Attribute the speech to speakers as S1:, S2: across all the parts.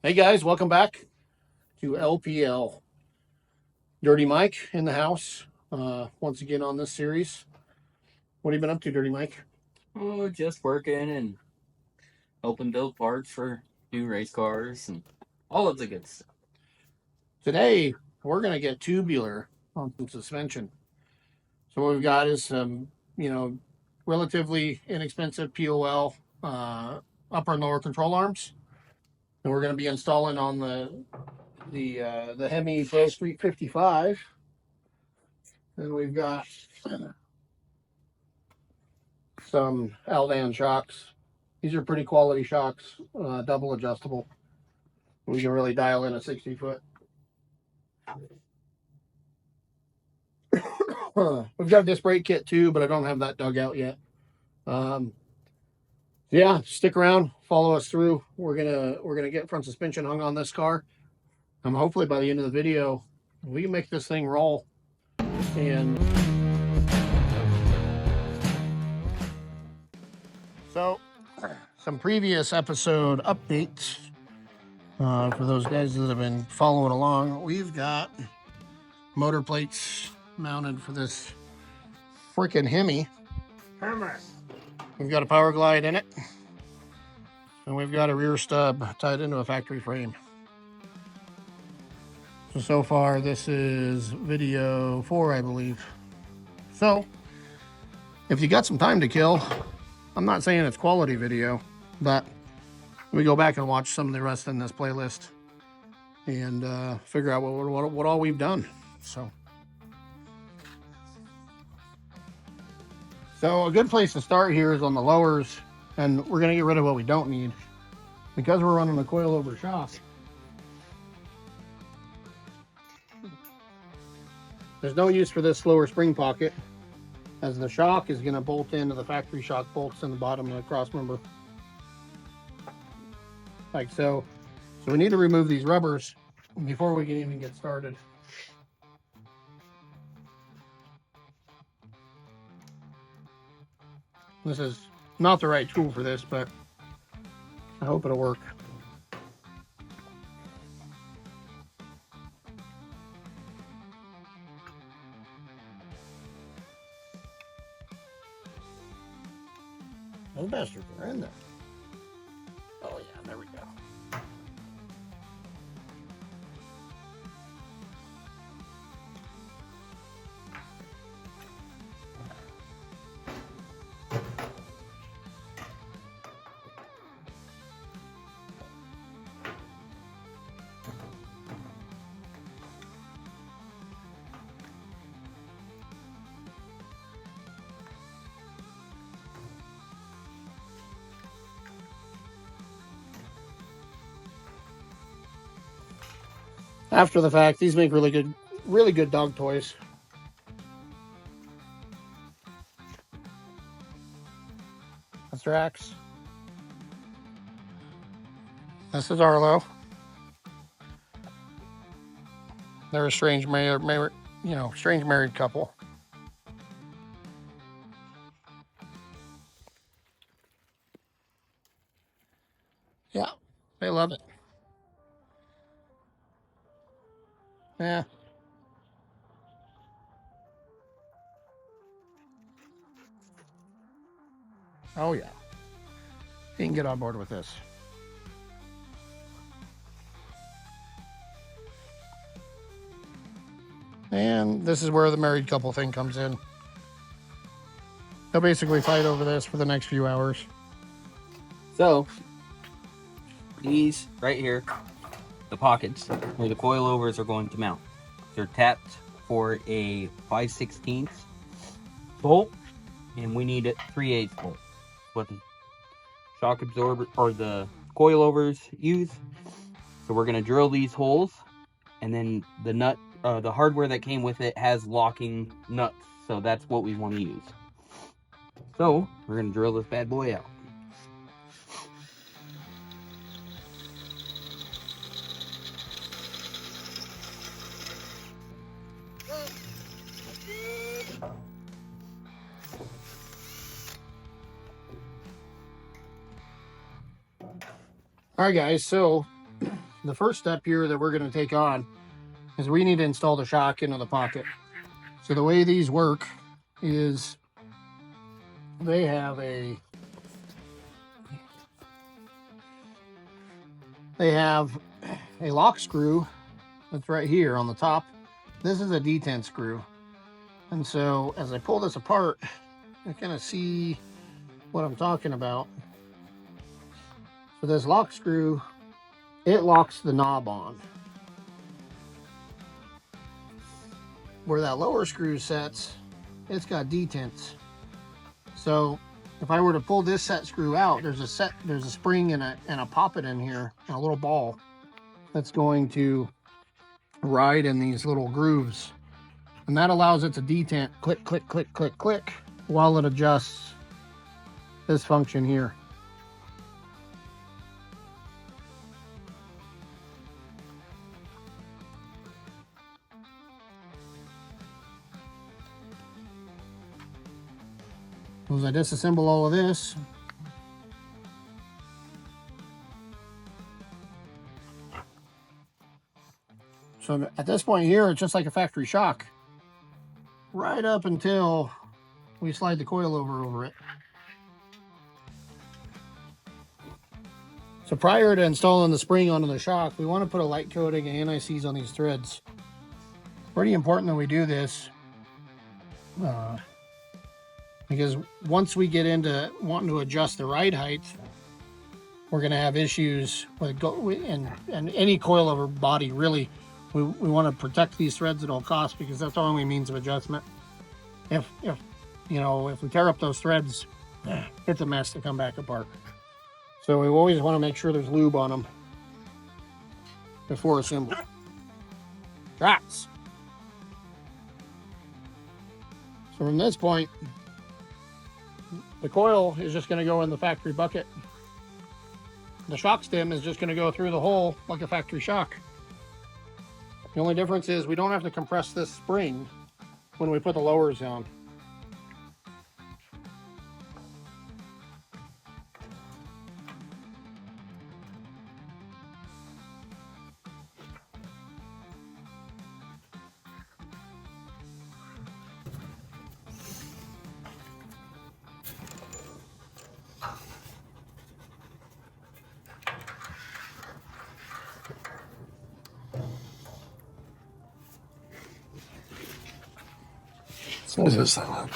S1: Hey guys, welcome back to LPL. Dirty Mike in the house once again on this series. What have you been up to, Dirty Mike?
S2: Oh, just working and helping build parts for new race cars and all of the good stuff.
S1: Today we're going to get tubular on some suspension. So what we've got is some, relatively inexpensive POL upper and lower control arms, and we're going to be installing on the Hemi Pro Street 55. And we've got some Aldan shocks. These are pretty quality shocks, double adjustable. We can really dial in a 60-foot. We've got a disc brake kit too, but I don't have that dug out yet. Yeah, stick around, follow us through. We're gonna get front suspension hung on this car. Hopefully by the end of the video, we can make this thing roll. And so, some previous episode updates for those guys that have been following along. We've got motor plates mounted for this freaking Hemi. We've got a power glide in it, and we've got a rear stub tied into a factory frame. So far, this is video 4, I believe. So, if you got some time to kill, I'm not saying it's quality video, but we go back and watch some of the rest in this playlist and figure out what all we've done. So a good place to start here is on the lowers, and we're going to get rid of what we don't need. Because we're running a coilover shock, there's no use for this lower spring pocket, as the shock is going to bolt into the factory shock bolts in the bottom of the cross member. Like so. So we need to remove these rubbers before we can even get started. This is not the right tool for this, but I hope it'll work. Those bastards are in there. Oh yeah, there we go. After the fact, these make really good dog toys. That's Drax. This is Arlo. They're a strange married couple. Yeah, they love it. Yeah. Oh yeah. You can get on board with this. And this is where the married couple thing comes in. They'll basically fight over this for the next few hours.
S2: So, these right here, the pockets where the coilovers are going to mount. They're tapped for a 5/16 bolt, and we need a 3/8 bolt. What the shock absorber or the coilovers use. So we're gonna drill these holes, and then the nut, the hardware that came with it has locking nuts, so that's what we want to use. So we're gonna drill this bad boy out.
S1: All right, guys. So the first step here that we're going to take on is we need to install the shock into the pocket. So the way these work is they have a lock screw that's right here on the top. This is a detent screw. And so as I pull this apart, you kind of see what I'm talking about. So this lock screw, it locks the knob on. Where that lower screw sets, it's got detents. So if I were to pull this set screw out, there's a spring and a poppet in here, and a little ball that's going to ride in these little grooves. And that allows it to detent, click, click, click, click, click, while it adjusts this function here. As I disassemble all of this, so at this point here, it's just like a factory shock, right up until we slide the coil over it. So prior to installing the spring onto the shock, we want to put a light coating and anti-seize on these threads. It's pretty important that we do this because once we get into wanting to adjust the ride height, we're going to have issues with and any coilover body. Really, we want to protect these threads at all costs, because that's our only means of adjustment. If we tear up those threads, it's a mess to come back apart. So we always want to make sure there's lube on them before assembly. Rats. So from this point, the coil is just going to go in the factory bucket. The shock stem is just going to go through the hole like a factory shock. The only difference is we don't have to compress this spring when we put the lowers on.
S3: What does this sound like?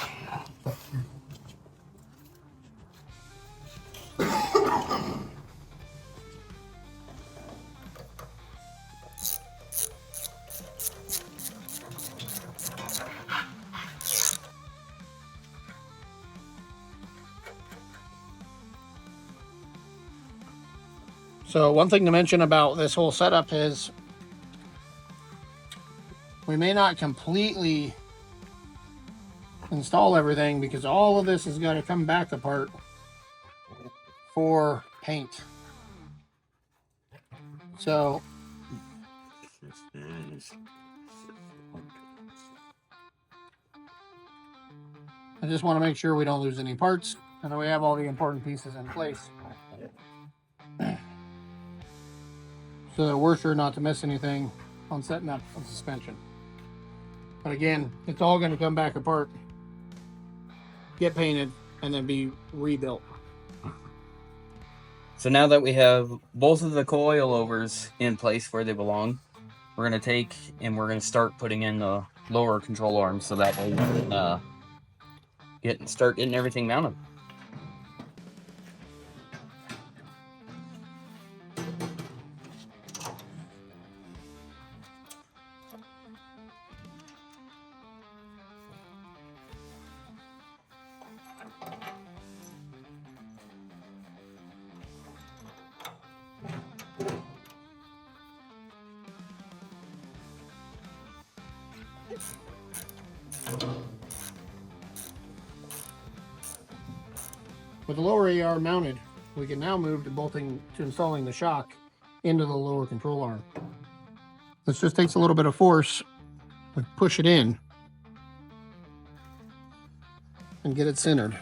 S1: So one thing to mention about this whole setup is we may not completely install everything, because all of this has got to come back apart for paint. So I just want to make sure we don't lose any parts and that we have all the important pieces in place, so that we're sure not to miss anything on setting up a suspension. But again, it's all going to come back apart, get painted, and then be rebuilt.
S2: So now that we have both of the coilovers in place where they belong, we're going to take and we're going to start putting in the lower control arms, so that way we can start getting everything mounted.
S1: With the lower AR mounted, we can now move to installing the shock into the lower control arm. This just takes a little bit of force. We push it in and get it centered.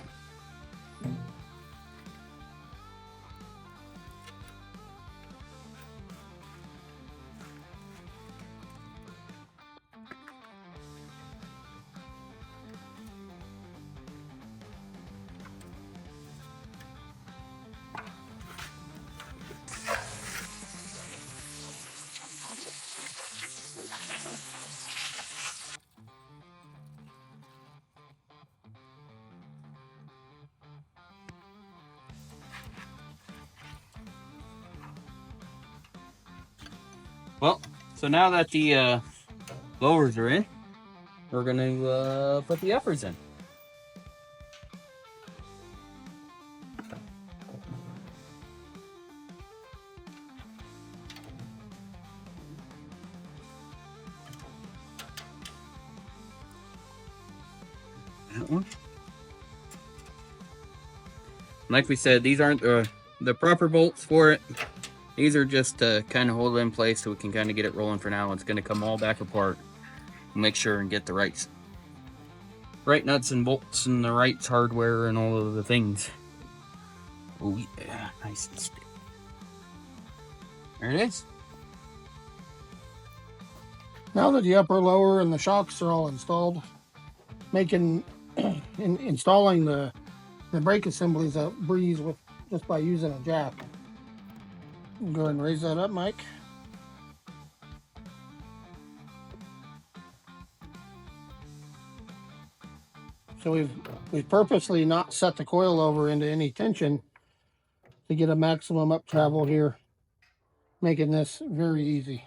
S2: Well, so now that the lowers are in, we're gonna put the uppers in. That one. Like we said, these aren't the proper bolts for it. These are just to kind of hold it in place so we can kind of get it rolling for now. It's going to come all back apart. Make sure and get the right nuts and bolts and the right hardware and all of the things. Oh yeah, nice and stiff. There it is.
S1: Now that the upper, lower, and the shocks are all installed, installing the brake assemblies a breeze with just by using a jack. Go ahead and raise that up, Mike. So we've purposely not set the coil over into any tension to get a maximum up travel here, making this very easy.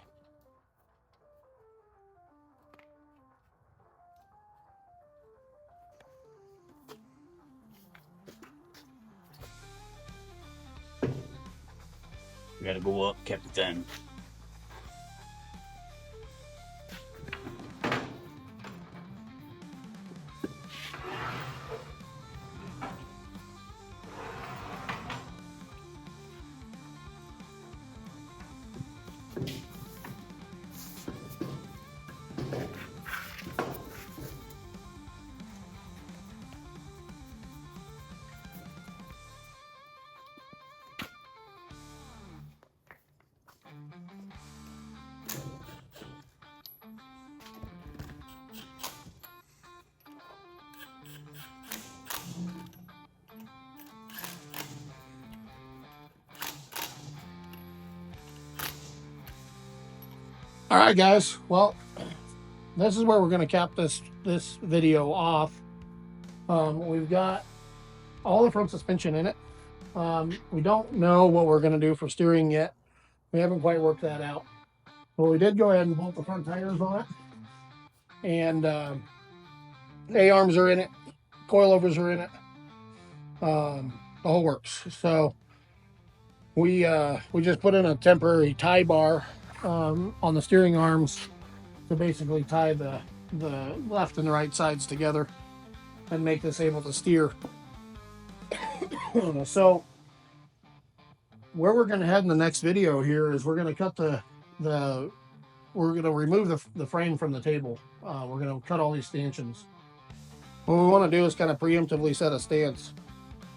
S2: We gotta go up, Captain.
S1: All right, guys. Well, this is where we're going to cap this video off. We've got all the front suspension in it. We don't know what we're going to do for steering yet. We haven't quite worked that out. But we did go ahead and bolt the front tires on it. And A-arms are in it. Coilovers are in it. The whole works. So we just put in a temporary tie bar on the steering arms to basically tie the left and the right sides together and make this able to steer. So where we're going to head in the next video here is we're going to cut we're going to remove the frame from the table. We're going to cut all these stanchions. What we want to do is kind of preemptively set a stance.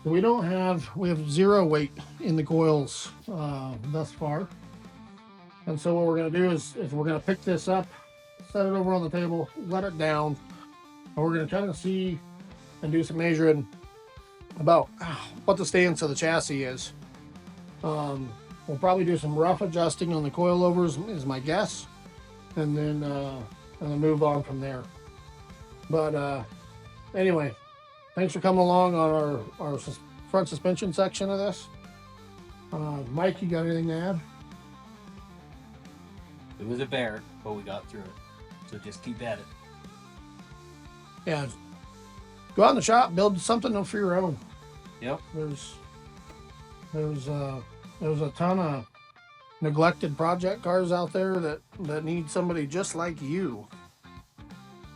S1: We have 0 weight in the coils thus far. And so what we're going to do is we're going to pick this up, set it over on the table, let it down, and we're going to kind of see and do some measuring about what the stance of the chassis is. We'll probably do some rough adjusting on the coilovers is my guess, and then move on from there. But anyway, thanks for coming along on our front suspension section of this. Mike, you got anything to add?
S2: It was a bear, but we got through it. So just keep at it.
S1: Yeah. Go out in the shop, build something for your own.
S2: Yep.
S1: There's a ton of neglected project cars out there that need somebody just like you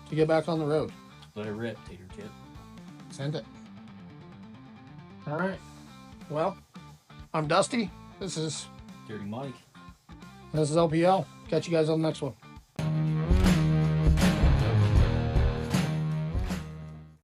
S1: to get back on the road.
S2: Let it rip, Tater Chip.
S1: Send it. All right. Well, I'm Dusty. This is
S2: Dirty Mike.
S1: LPL. Catch you guys on the next one.